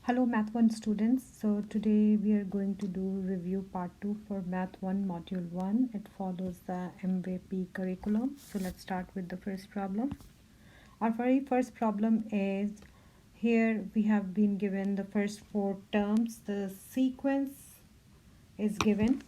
Hello Math 1 students. So today we are going to do review part 2 for Math 1 module 1. It follows the MVP curriculum. So let's start with the first problem. Our very first problem is here we have been given the first 4 terms. The sequence is given.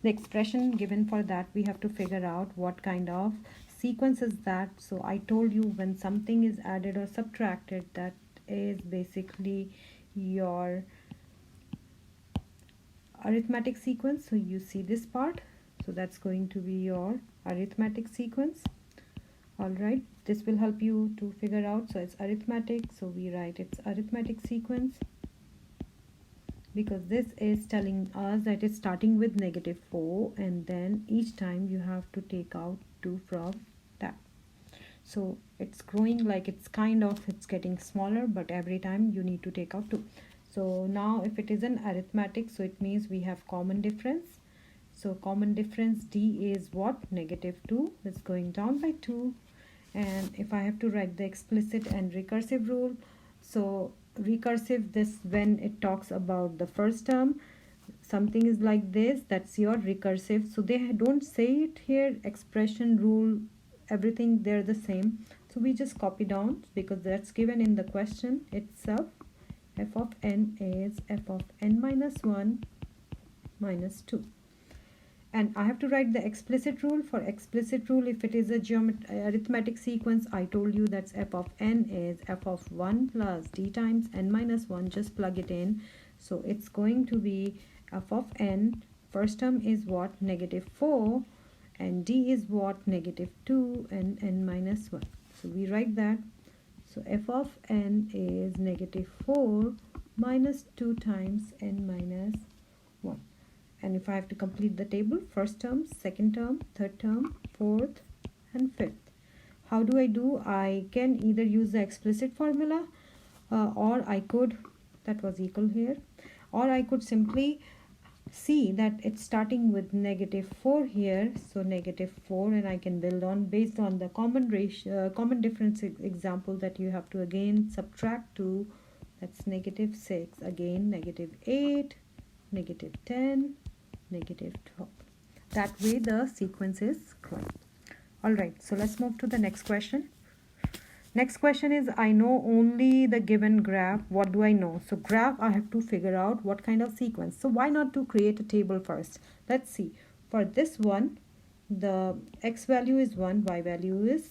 The expression given for that we have to figure out what kind of sequence is that. So I told you when something is added or subtracted, that is basically your arithmetic sequence. So you see this part, so that's going to be your arithmetic sequence. All right, this will help you to figure out. So it's arithmetic, so we write it's arithmetic sequence because this is telling us that it's starting with -4 and then each time you have to take out 2 from that. So it's growing, like it's getting smaller, but every time you need to take out 2. So now if it is an arithmetic, so it means we have common difference. So common difference D is what? -2 is going down by 2. And if I have to write the explicit and recursive rule, so recursive, this when it talks about the first term, something is like this, that's your recursive. So they don't say it here, expression, rule, everything they're the same. So we just copy down because that's given in the question itself. F of n is f of n minus 1 minus 2. And I have to write the explicit rule. For explicit rule, if it is a arithmetic sequence, I told you that's f of n is f of 1 plus d times n minus 1. Just plug it in. So it's going to be f of n. First term is what? -4. And d is what? -2 and n minus 1. So we write that. So f of n is -4 minus 2 times n minus 1. And if I have to complete the table, first term, second term, third term, fourth, and fifth. How do I do? I can either use the explicit formula or I could, that was equal here, or I could simply see that it's starting with -4 here, so -4, and I can build on based on the common ratio, common difference example that you have to again subtract 2. That's -6, again -8, -10, -12. That way the sequence is growing. All right, so let's move to the next question. Next question is, I know only the given graph. What do I know? So graph, I have to figure out what kind of sequence. So why not to create a table first? Let's see. For this one, the x value is 1, y value is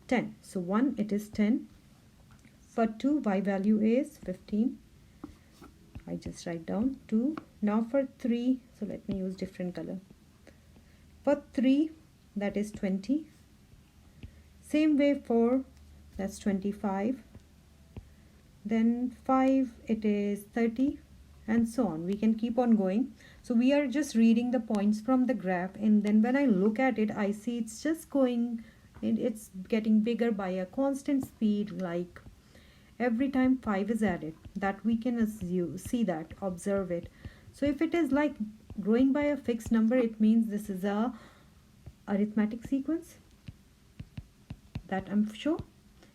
10. So 1, it is 10. For 2, y value is 15. I just write down 2. Now for 3, so let me use different color. For 3, that is 20. Same way 4, that's 25. Then 5, it is 30, and so on. We can keep on going. So we are just reading the points from the graph, and then when I look at it, I see it's just going, and it's getting bigger by a constant speed, like every time 5 is added. That we can assume, see that, observe it. So if it is like growing by a fixed number, it means this is a arithmetic sequence, that I'm sure.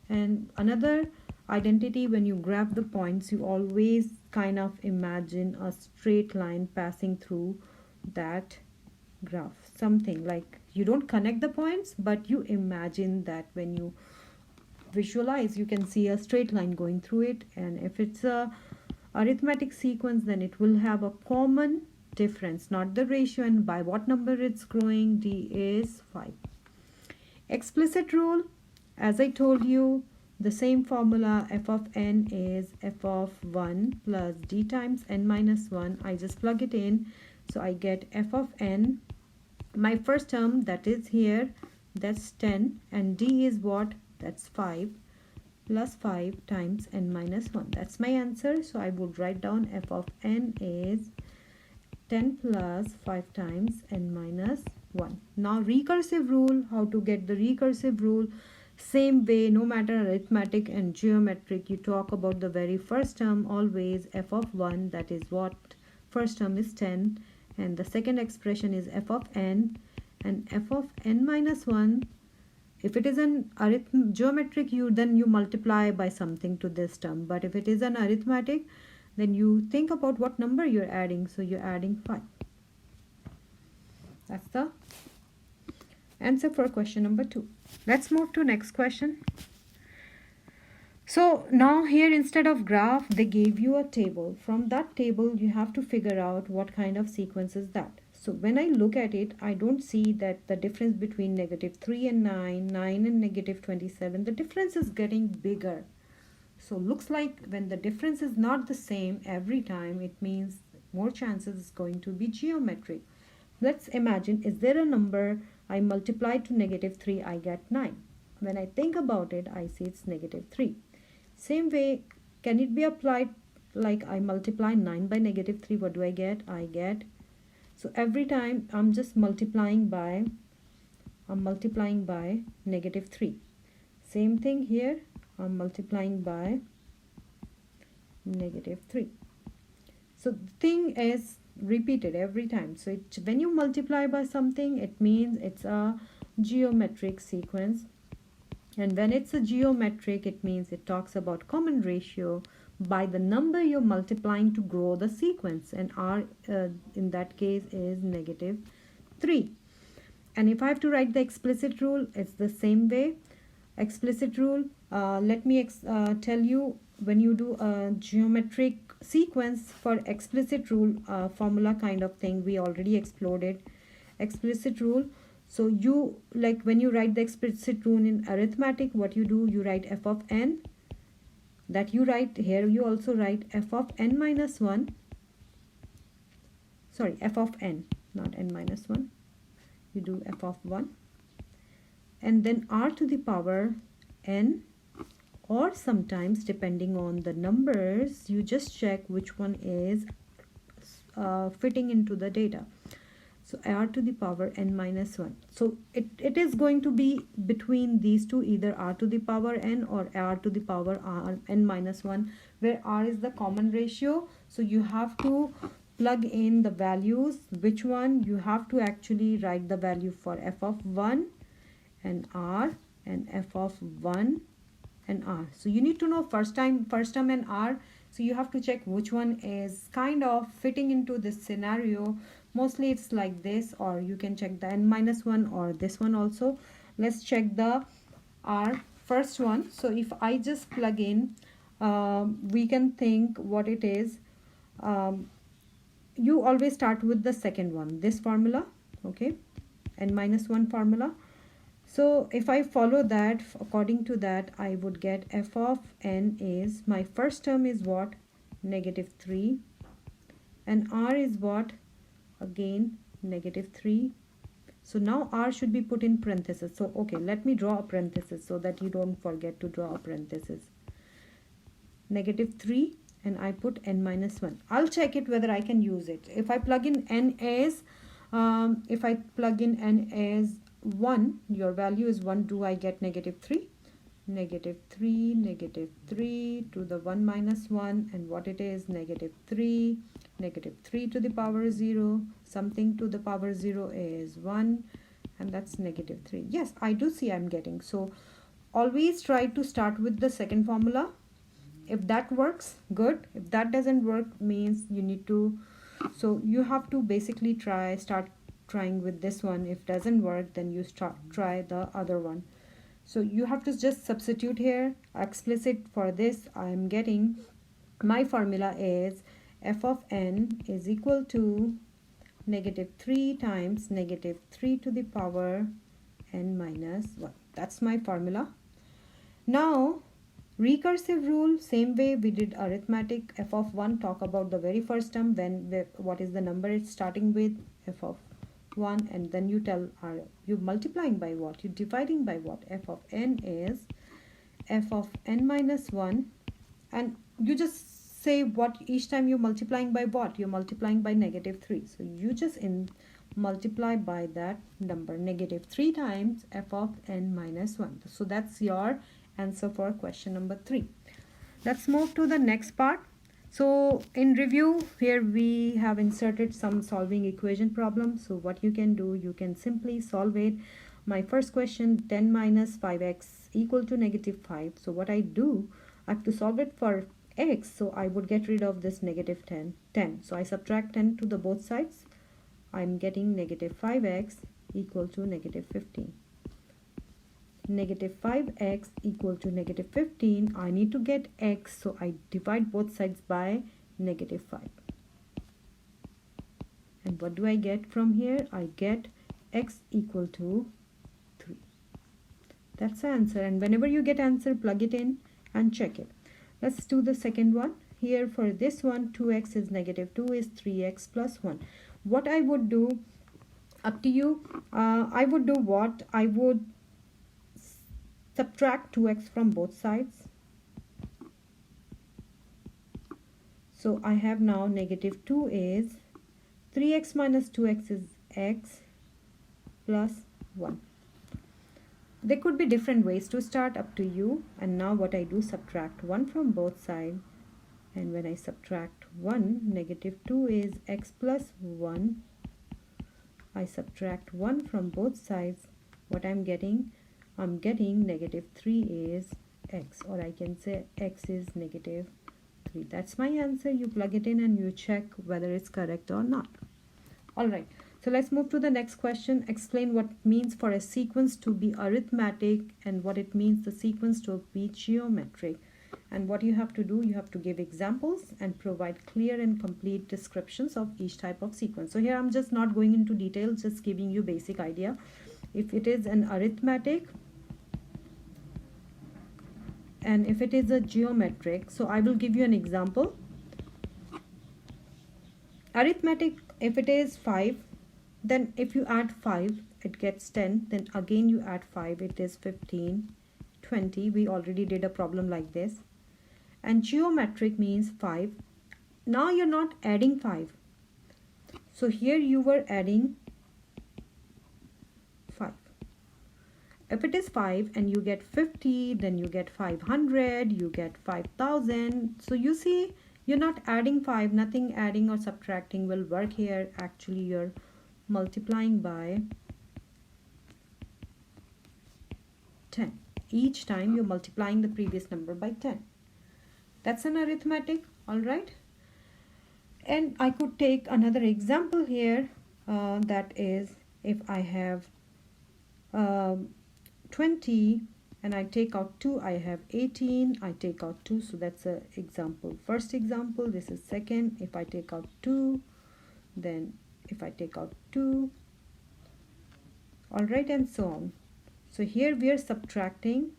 And another identity, when you graph the points, you always kind of imagine a straight line passing through that graph. Something like, you don't connect the points, but you imagine that when you visualize, you can see a straight line going through it. And if it's a arithmetic sequence, then it will have a common difference, not the ratio and by what number it's growing. D is 5. Explicit rule, as I told you, the same formula, f of n is f of 1 plus d times n minus 1. I just plug it in, so I get f of n. My first term, that is here, that's 10, and d is what? That's 5 plus 5 times n minus 1. That's my answer. So I would write down f of n is 10 plus 5 times n minus 1. Now recursive rule, how to get the recursive rule? Same way, no matter arithmetic and geometric, you talk about the very first term always, f of 1, that is what? First term is 10, and the second expression is f of n, and f of n minus 1. If it is an geometric, then you multiply by something to this term. But if it is an arithmetic, then you think about what number you're adding. So you're adding 5. That's the answer for question number 2. Let's move to next question. So now here, instead of graph, they gave you a table. From that table you have to figure out what kind of sequence is that. So when I look at it, I don't see that the difference between -3 and 9, 9 and -27, the difference is getting bigger. So looks like when the difference is not the same every time, it means more chances is going to be geometric. Let's imagine, is there a number I multiply to -3, I get 9. When I think about it, I see it's -3. Same way, can it be applied like I multiply 9 by -3? What do I get? I get, so every time I'm just multiplying by -3. Same thing here, I'm multiplying by -3. So the thing is repeated every time. So when you multiply by something, it means it's a geometric sequence. And when it's a geometric, it means it talks about common ratio by the number you're multiplying to grow the sequence. And R in that case is -3. And if I have to write the explicit rule, it's the same way. Explicit rule, let me tell you, when you do a geometric sequence for explicit rule formula kind of thing, we already explored it. Explicit rule, so you, like when you write the explicit rule in arithmetic, what you do, you write f of n, that you write here, you also write f of n minus 1, sorry, f of n, not n minus 1, you do f of 1, and then r to the power n, or sometimes depending on the numbers, you just check which one is fitting into the data. So r to the power n minus 1. So it is going to be between these two, either r to the power n or r to the power n minus 1, where r is the common ratio. So you have to plug in the values, which one you have to actually write the value for f of 1 and r, and f of 1 and r. So you need to know first term and r. So you have to check which one is kind of fitting into this scenario. Mostly it's like this, or you can check the n minus 1 or this one also. Let's check the r first one. So if I just plug in, we can think what it is. You always start with the second one, this formula, okay, n minus 1 formula. So if I follow that, according to that, I would get f of n is, my first term is what? -3, and r is what? Again -3. So now r should be put in parentheses. So okay, let me draw a parenthesis so that you don't forget to draw a parenthesis. -3, and I put n minus 1. I'll check it whether I can use it. If I plug in n as 1, your value is 1, do I get -3? -3 to the 1 minus 1, and what it is, -3 to the power 0, something to the power 0 is 1, and that's -3. Yes, I do see I'm getting. So always try to start with the second formula. If that works, good. If that doesn't work, means you need to, so you have to basically start trying with this one. If doesn't work, then you try the other one. So you have to just substitute here. Explicit for this, I am getting, my formula is f of n is equal to -3 times -3 to the power n minus 1. That's my formula. Now recursive rule, same way we did arithmetic. F of 1, talk about the very first term, what is the number it's starting with, f of 1, and then you tell, are you multiplying by what, you dividing by what. F of n is f of n minus 1, and you just say what each time you're multiplying by what, you're multiplying by -3. So you just multiply by that number, -3 times f of n minus 1. So that's your answer for question number 3. Let's move to the next part. So in review, here we have inserted some solving equation problems. So what you can do, you can simply solve it. My first question, 10 minus 5x equal to -5. So what I do, I have to solve it for x, so I would get rid of this negative 10. So I subtract 10 to the both sides. I'm getting negative 5x equal to negative 15. Negative 5x equal to negative 15. I need to get x, so I divide both sides by negative 5. And what do I get from here? I get x equal to 3. That's the answer. And whenever you get answer, plug it in and check it. Let's do the second one. Here for this one, 2x is negative 2 is 3x plus 1. What I would do, up to you, I would do what? I would subtract 2x from both sides. So I have now negative 2 is 3x minus 2x is x plus 1. There could be different ways to start, up to you. And now what I do, subtract 1 from both sides. And when I subtract 1, negative 2 is x plus 1. I subtract 1 from both sides. What I'm getting negative 3 is x, or I can say x is negative 3. That's my answer. You plug it in and you check whether it's correct or not. Alright, so let's move to the next question. Explain what it means for a sequence to be arithmetic and what it means the sequence to be geometric. And what you have to do, you have to give examples and provide clear and complete descriptions of each type of sequence. So here I'm just not going into details, just giving you basic idea. If it is an arithmetic and if it is a geometric, so I will give you an example. Arithmetic, if it is 5, then if you add 5, it gets 10. Then again you add 5, it is 15, 20. We already did a problem like this. And geometric means 5. Now you're not adding 5. So here you were adding 5. If it is 5 and you get 50, then you get 500, you get 5,000. So you see, you're not adding 5, nothing adding or subtracting will work here. Actually, you're multiplying by 10. Each time you're multiplying the previous number by 10. That's an arithmetic, alright? And I could take another example here, that is, if I have 20 and I take out 2, I have 18, I take out 2, so that's an example. First example, this is second. If I take out 2, then if I take out 2, alright, and so on. So here we are subtracting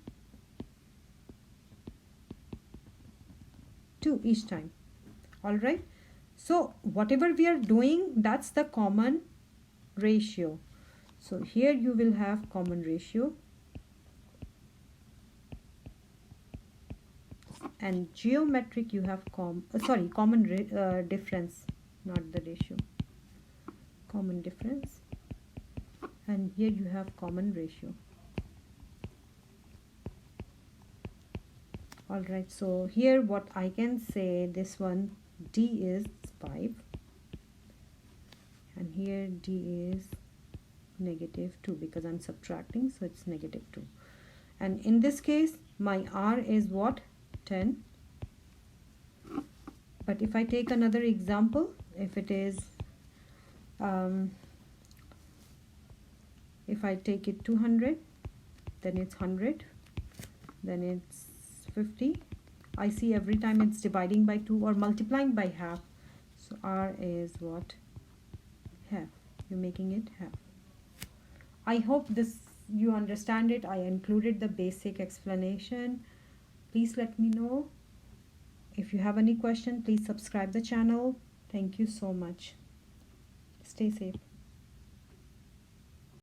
2 each time, alright. So whatever we are doing, that's the common ratio. So here you will have common ratio. And geometric you have common difference, not the ratio, common difference. And here you have common ratio. Alright, so here what I can say, this one D is 5 and here D is negative 2 because I'm subtracting, so it's negative 2. And in this case my R is what? 10. But if I take another example, if it is if I take it 200, then it's 100, then it's 50. I see every time it's dividing by 2 or multiplying by half. So R is what? Half. You're making it half. I hope this you understand it. I included the basic explanation. Please let me know. If you have any question, please subscribe the channel. Thank you so much. Stay safe.